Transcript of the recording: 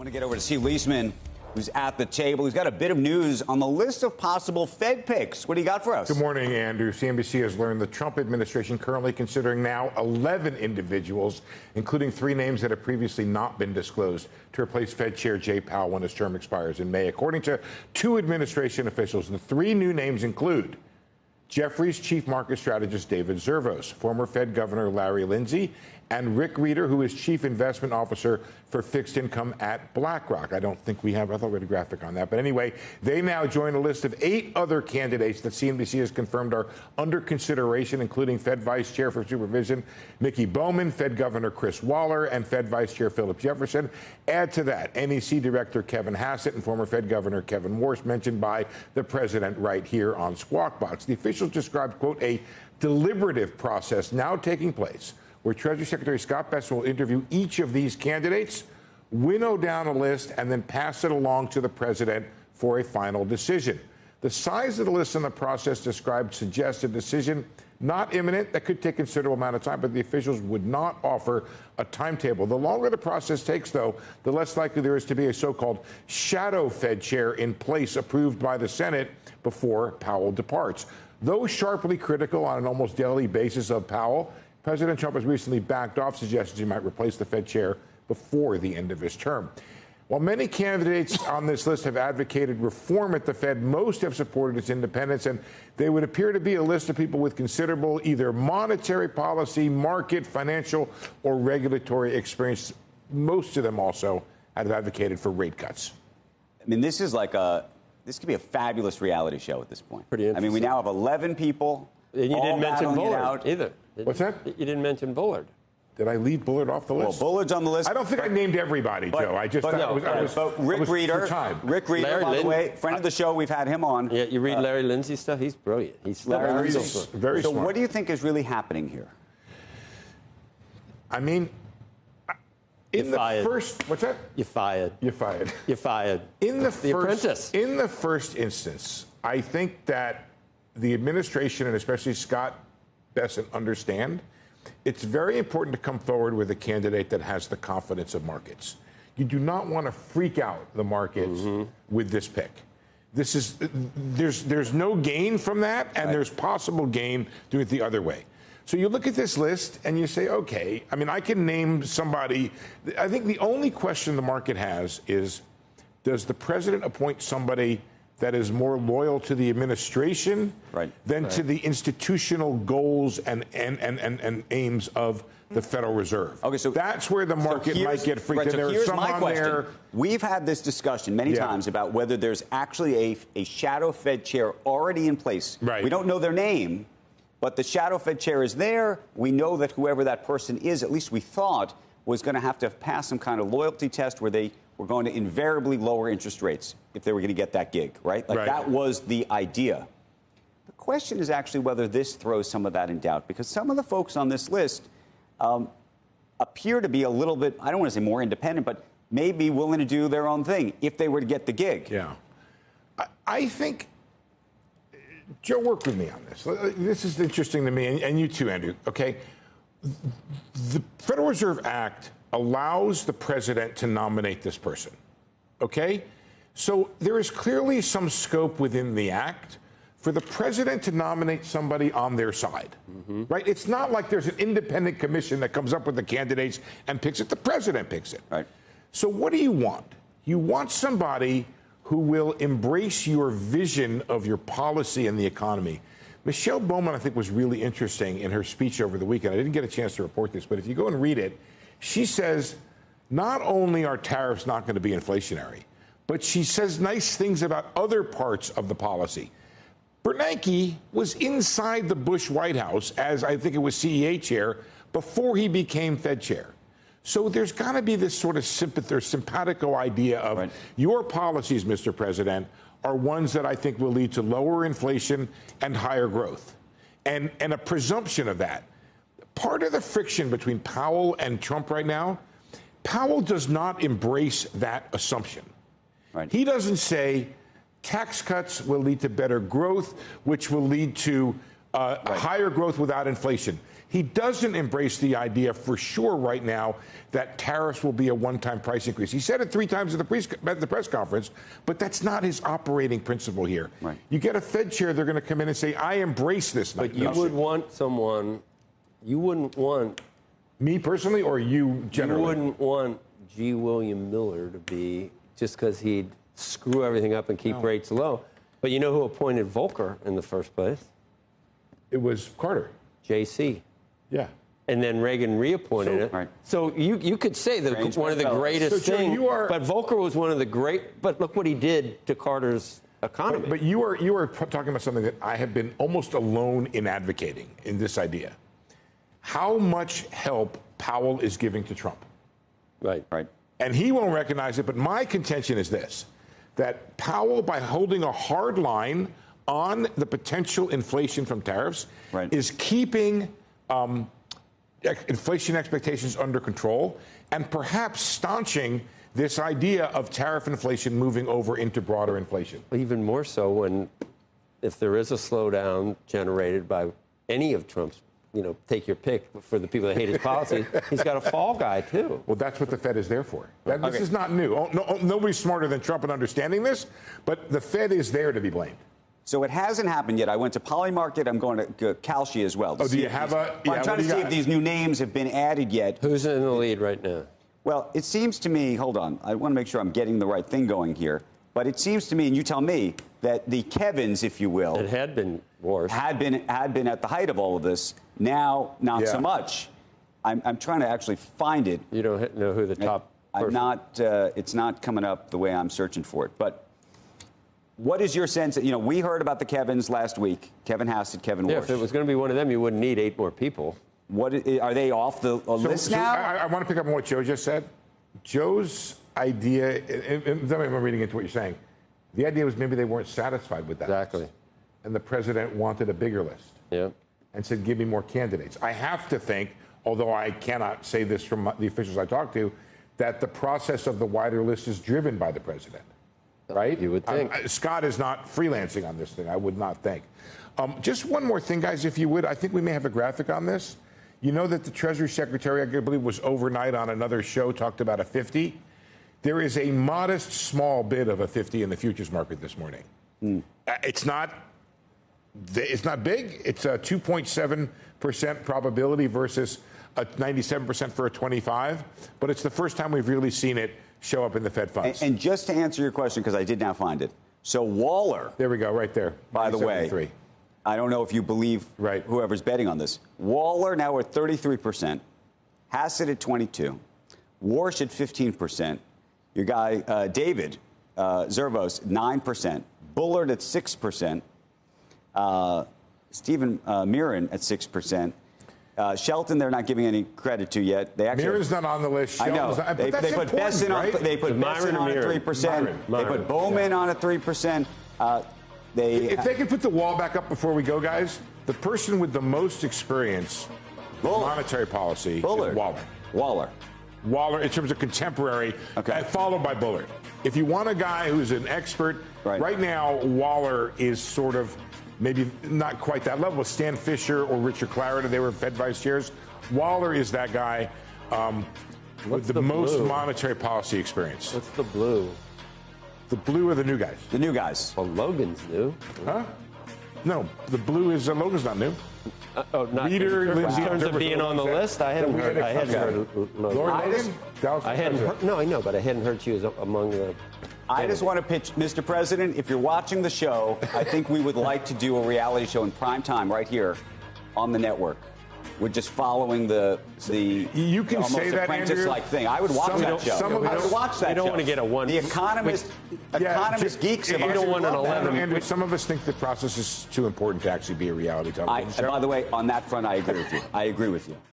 want to get over to Steve Leisman, who's at the table. He's got a bit of news on the list of possible Fed picks. What do you got for us? Good morning, Andrew. CNBC has learned the Trump administration currently considering now 11 individuals, including 3 names that have previously not been disclosed, to replace Fed Chair Jay Powell when his term expires in May. According to 2 administration officials, the 3 new names include Jefferies chief market strategist David Zervos, former Fed Governor Larry Lindsey, and Rick Rieder, who is chief investment officer for fixed income at BlackRock. I thought we had a graphic on that. But anyway, they now join a list of 8 other candidates that CNBC has confirmed are under consideration, including Fed Vice Chair for Supervision Mickey Bowman, Fed Governor Chris Waller, and Fed Vice Chair Philip Jefferson. Add to that NEC Director Kevin Hassett and former Fed Governor Kevin Warsh, mentioned by the president right here on Squawk Box. The officials described, quote, a deliberative process now taking place, where Treasury Secretary Scott Bessent will interview each of these candidates, winnow down a list, and then pass it along to the president for a final decision. The size of the list and the process described suggests a decision not imminent. That could take a considerable amount of time, but the officials would not offer a timetable. The longer the process takes, though, the less likely there is to be a so-called shadow Fed chair in place approved by the Senate before Powell departs. Though sharply critical on an almost daily basis of Powell, President Trump has recently backed off suggestions he might replace the Fed chair before the end of his term. While many candidates on this list have advocated reform at the Fed, most have supported its independence, and they would appear to be a list of people with considerable either monetary policy, market, financial, or regulatory experience. Most of them also have advocated for rate cuts. I mean, this could be a fabulous reality show at this point. Pretty interesting. I mean, we now have 11 people. And you didn't mention Bullard either. What's that? You didn't mention Bullard. Did I leave Bullard off the list? Well, Bullard's on the list. I don't think I named everybody, Joe. I just Rick Rieder, by the way, friend of the show, we've had him on. Yeah, you read Larry Lindsey's stuff. He's brilliant. He's very smart. So what do you think is really happening here? I mean, in the first, what's that? You're fired. You're fired. You're fired. Apprentice. In the first instance, I think that the administration and especially Scott Bessent understand it's very important to come forward with a candidate that has the confidence of markets. You do not want to freak out the markets with this pick. There's no gain from that, and there's possible gain doing it the other way. So you look at this list and you say, okay, I mean, I can name somebody. I think the only question the market has is, does the president appoint somebody that is more loyal to the administration than to the institutional goals and aims of the Federal Reserve? Okay, so that's where the market might get freaked. So here's my question. We've had this discussion many times about whether there's actually a shadow Fed chair already in place. Right. We don't know their name, but the shadow Fed chair is there. We know that whoever that person is, at least we thought, was going to have to pass some kind of loyalty test where they were going to invariably lower interest rates if they were going to get that gig, right? That was the idea. The question is actually whether this throws some of that in doubt, because some of the folks on this list appear to be a little bit, I don't want to say more independent, but maybe willing to do their own thing if they were to get the gig. Yeah. I think, Joe, work with me on this. This is interesting to me, and you too, Andrew, okay? The Federal Reserve Act allows the president to nominate this person, okay? So there is clearly some scope within the act for the president to nominate somebody on their side, right? It's not like there's an independent commission that comes up with the candidates and picks it. The president picks it. Right. So what do you want? You want somebody who will embrace your vision of your policy and the economy. Michelle Bowman, I think, was really interesting in her speech over the weekend. I didn't get a chance to report this, but if you go and read it, she says not only are tariffs not going to be inflationary, but she says nice things about other parts of the policy. Bernanke was inside the Bush White House as, I think it was CEA chair, before he became Fed chair. So there's got to be this sort of simpatico idea of your policies, Mr. President, are ones that I think will lead to lower inflation and higher growth, and a presumption of that. Part of the friction between Powell and Trump right now, Powell does not embrace that assumption. He doesn't say tax cuts will lead to better growth, which will lead to higher growth without inflation. He doesn't embrace the idea for sure right now that tariffs will be a one-time price increase. He said it 3 times at the press conference, but that's not his operating principle here. Right. You get a Fed chair, they're going to come in and say, I embrace this. But you would want someone, you wouldn't want... Me personally, or you generally? You wouldn't want G. William Miller to be, just because he'd screw everything up and keep rates low. But you know who appointed Volcker in the first place? It was Carter. JC. Yeah. And then Reagan reappointed it. Right. So you could say that one of the greatest things. But Volcker was one of the great. But look what he did to Carter's economy. But you are talking about something that I have been almost alone in advocating in this idea. How much help Powell is giving to Trump. Right. Right. And he won't recognize it, but my contention is this, that Powell, by holding a hard line on the potential inflation from tariffs, is keeping inflation expectations under control and perhaps staunching this idea of tariff inflation moving over into broader inflation. Even more so if there is a slowdown generated by any of Trump's, take your pick for the people that hate his policy, he's got a fall guy, too. Well, that's what the Fed is there for. This is not new. Nobody's smarter than Trump in understanding this, but the Fed is there to be blamed. So it hasn't happened yet. I went to Polymarket. I'm going to Kalshi as well. Oh, do you have a... I'm trying to see if these new names have been added yet. Who's in the lead right now? Well, it seems to me, hold on, I want to make sure I'm getting the right thing going here. But it seems to me, and you tell me, that the Kevins, if you will... It had been worse. Had been at the height of all of this. Now, not so much. I'm trying to actually find it. You don't know who the top person... it's not coming up the way I'm searching for it. But what is your sense? We heard about the Kevins last week. Kevin Hassett, Kevin Warsh. Yeah, if it was going to be one of them, you wouldn't need 8 more people. Are they off the list now? I want to pick up on what Joe just said. Joe's idea, and tell me if I'm reading into what you're saying, the idea was maybe they weren't satisfied with that. Exactly. And the president wanted a bigger list. Yeah. And said, give me more candidates. I have to think, although I cannot say this from the officials I talked to, that the process of the wider list is driven by the president. Right? You would think. Scott is not freelancing on this thing, I would not think. Just one more thing, guys, if you would. I think we may have a graphic on this. You know that the Treasury Secretary, I believe, was overnight on another show, talked about a 50. There is a modest small bid of a 50 in the futures market this morning. It's not big. It's a 2.7% probability versus a 97% for a 25. But it's the first time we've really seen it show up in the Fed funds. And just to answer your question, because I did now find it. So Waller. There we go, right there. By the way, I don't know if you believe whoever's betting on this. Waller now at 33%. Hassett at 22%. Warsh at 15%. Your guy, David Zervos, 9%. Bullard at 6%. Stephen Mirren at 6%. Shelton, they're not giving any credit to yet. Mirren's not on the list. I know. They put Besson on. They put Besson on at 3%. They put Bowman on at 3%. If they can put the wall back up before we go, guys, the person with the most experience in monetary policy is Waller. Waller, in terms of contemporary, followed by Bullard. If you want a guy who's an expert, right now, Waller is sort of maybe not quite that level. Stan Fisher or Richard Clarida, they were Fed vice chairs. Waller is that guy with the most monetary policy experience. What's the blue? The blue are the new guys. The new guys. Well, Logan's new. Huh? No, the blue is Logan's not new. Not Rieder, in terms of being on the list. I hadn't heard. Logan. I hadn't heard. No, I know, but I hadn't heard you as among the. I just want to pitch, Mr. President, if you're watching the show, I think we would like to do a reality show in prime time right here on the network. We're just following the you can almost say that, apprentice-like thing. I would watch that show. I would watch that show. We don't want to get a one. The Economist geeks of us. We don't want an 11. Andrew, some of us think the process is too important to actually be a reality television show. By the way, on that front, I agree with you.